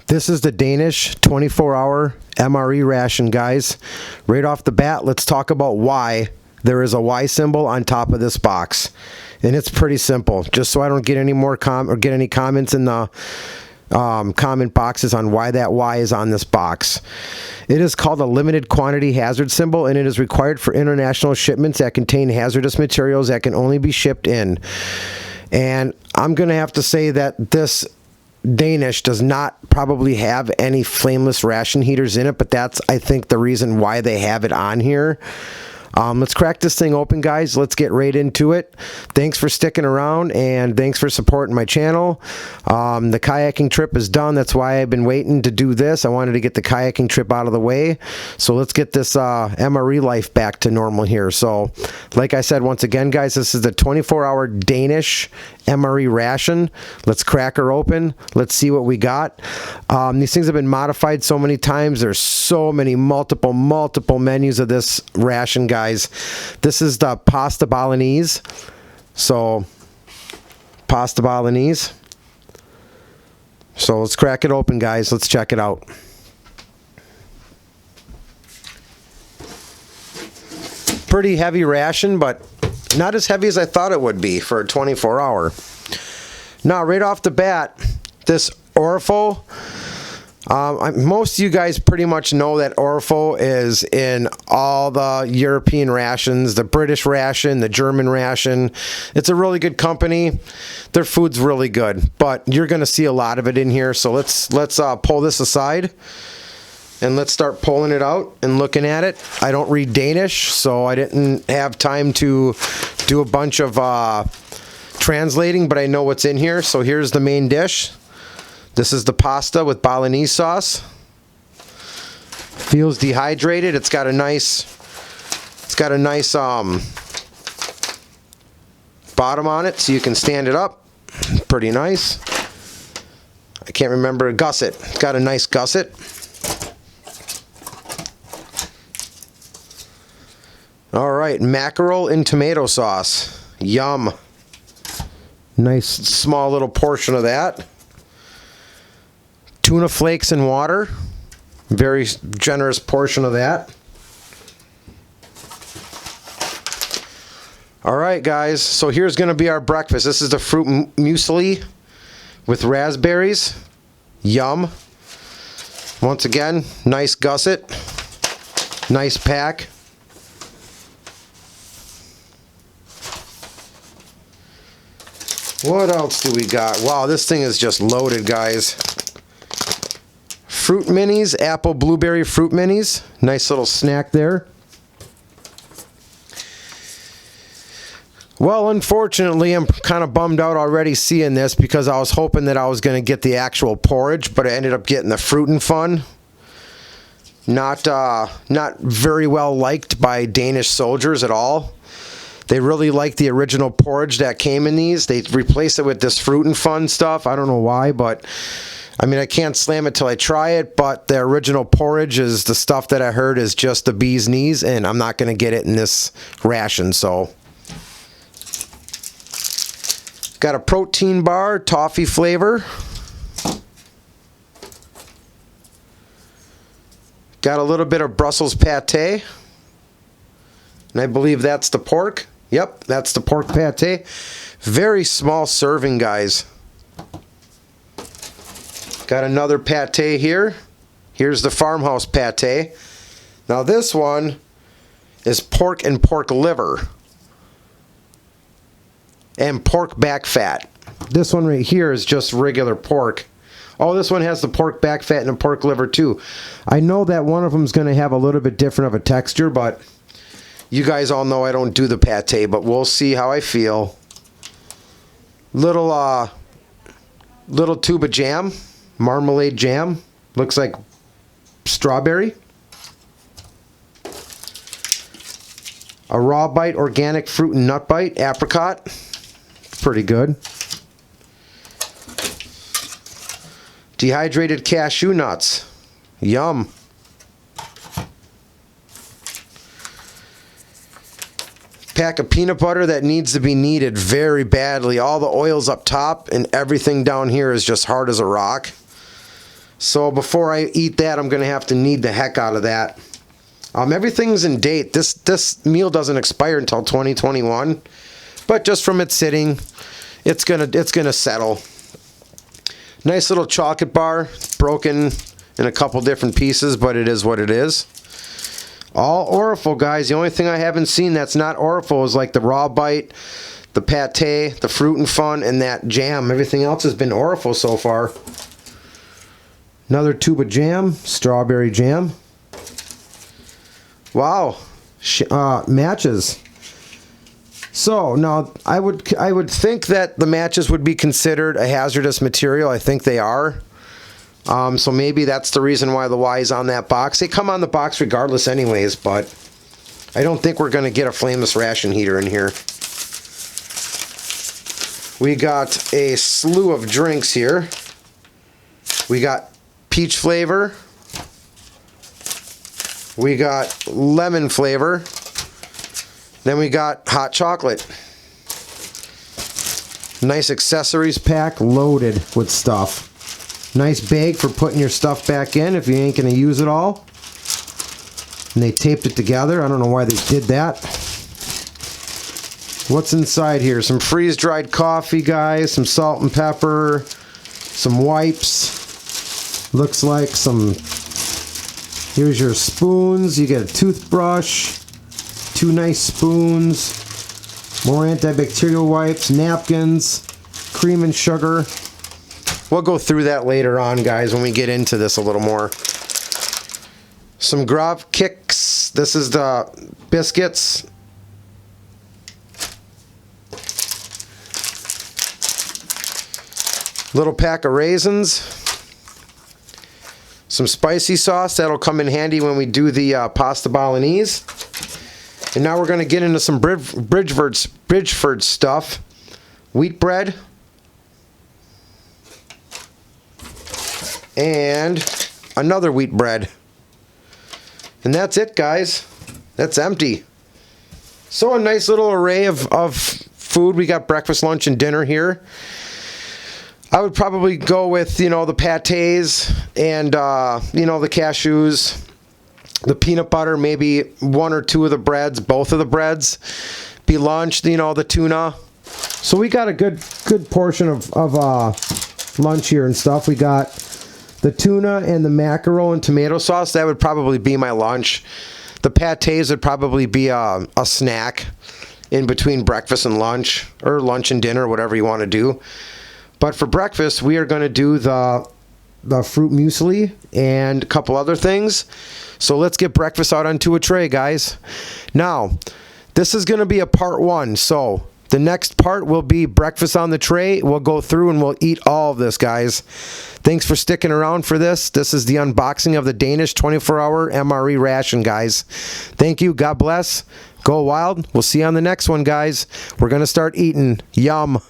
This is the Danish 24-hour MRE ration, guys. Right off the bat, let's talk about why there is a Y symbol on top of this box. And it's pretty simple, just so I don't get any more get any comments in the comment boxes on why that Y is on this box. It is called a limited quantity hazard symbol, and it is required for international shipments that contain hazardous materials that can only be shipped in. And I'm going to have to say that this Danish does not probably have any flameless ration heaters in it, but that's, I think, the reason why they have it on here. Let's crack this thing open, guys. Let's get right into it. Thanks for sticking around, and thanks for supporting my channel. The kayaking trip is done. That's why I've been waiting to do this. I wanted to get the kayaking trip out of the way. So let's get this MRE life back to normal here. So like I said, once again, guys, this is the 24-hour Danish MRE ration. Let's crack her open. Let's see what we got. These things have been modified so many times. There's so many multiple menus of this ration, guys. This is the pasta bolognese. So pasta bolognese. So let's crack it open, guys. Let's check it out. Pretty heavy ration, but not as heavy as I thought it would be for a 24-hour. Now, right off the bat, this Orfo, most of you guys pretty much know that Orfo is in all the European rations, the British ration, the German ration. It's a really good company. Their food's really good, but you're going to see a lot of it in here. So let's pull this aside. And let's start pulling it out and looking at it. I don't read Danish, so I didn't have time to do a bunch of translating, but I know what's in here. So here's the main dish. This is the pasta with bolognese sauce. Feels dehydrated. It's got a nice bottom on it, so you can stand it up. Pretty nice. I can't remember, gusset. It's got a nice gusset. All right, mackerel and tomato sauce. Yum. Nice small little portion of that. Tuna flakes and water. Very generous portion of that. All right, guys, so here's going to be our breakfast. This is the fruit muesli with raspberries. Yum. Once again, nice gusset. Nice pack. What else do we got? Wow, this thing is just loaded, guys. Fruit minis, apple blueberry fruit minis. Nice little snack there. Well, unfortunately, I'm kind of bummed out already seeing this because I was hoping that I was going to get the actual porridge, but I ended up getting the fruit and fun. Not very well liked by Danish soldiers at all. They really like the original porridge that came in these. They replaced it with this fruit and fun stuff. I don't know why, but I mean, I can't slam it till I try it, but the original porridge is the stuff that I heard is just the bee's knees, and I'm not going to get it in this ration, so. Got a protein bar, toffee flavor. Got a little bit of Brussels pate. And I believe that's the pork. Yep, that's the pork pate. Very small serving, guys. Got another pate here. Here's the farmhouse pate. Now this one is pork and pork liver. And pork back fat. This one right here is just regular pork. Oh, this one has the pork back fat and the pork liver too. I know that one of them is going to have a little bit different of a texture, but you guys all know I don't do the pate, but we'll see how I feel. Little tube of jam, marmalade jam. Looks like strawberry. A raw bite, organic fruit and nut bite, apricot. Pretty good. Dehydrated cashew nuts. Yum. Pack of peanut butter that needs to be kneaded very badly. All the oil's up top and everything down here is just hard as a rock. So before I eat that, I'm going to have to knead the heck out of that. Everything's in date. This meal doesn't expire until 2021, but just from it sitting, it's gonna settle. Nice little chocolate bar, broken in a couple different pieces, but it is what it is. All Oriful, guys. The only thing I haven't seen that's not Oriful is like the raw bite, the pate, the fruit and fun, and that jam. Everything else has been Oriful so far. Another tube of jam, strawberry jam. Wow, matches. So now I would think that the matches would be considered a hazardous material. I think they are. So maybe that's the reason why the Y is on that box. They come on the box regardless anyways, but I don't think we're going to get a flameless ration heater in here. We got a slew of drinks here. We got peach flavor. We got lemon flavor. Then we got hot chocolate. Nice accessories pack loaded with stuff. Nice bag for putting your stuff back in if you ain't going to use it all. And they taped it together. I don't know why they did that. What's inside here? Some freeze-dried coffee, guys. Some salt and pepper. Some wipes. Looks like some... Here's your spoons. You get a toothbrush, 2 nice spoons, more antibacterial wipes, napkins, cream and sugar. We'll go through that later on, guys, when we get into this a little more. Some Grav Kicks. This is the biscuits. Little pack of raisins. Some spicy sauce. That'll come in handy when we do the pasta bolognese. And now we're going to get into some Bridgeford stuff. Wheat bread. And another wheat bread. And that's it, guys. That's empty. So a nice little array of food. We got breakfast, lunch, and dinner here. I would probably go with, you know, the pates and, you know, the cashews, the peanut butter, maybe 1 or 2 of the breads, both of the breads. Be lunch, you know, the tuna. So we got a good portion of lunch here and stuff. We got the tuna and the mackerel and tomato sauce. That would probably be my lunch. The pates would probably be a snack in between breakfast and lunch, or lunch and dinner, whatever you want to do. But for breakfast, we are going to do the fruit muesli and a couple other things. So let's get breakfast out onto a tray, guys. Now, this is going to be a part 1. So the next part will be breakfast on the tray. We'll go through and we'll eat all of this, guys. Thanks for sticking around for this. This is the unboxing of the Danish 24-hour MRE ration, guys. Thank you. God bless. Go wild. We'll see you on the next one, guys. We're going to start eating. Yum.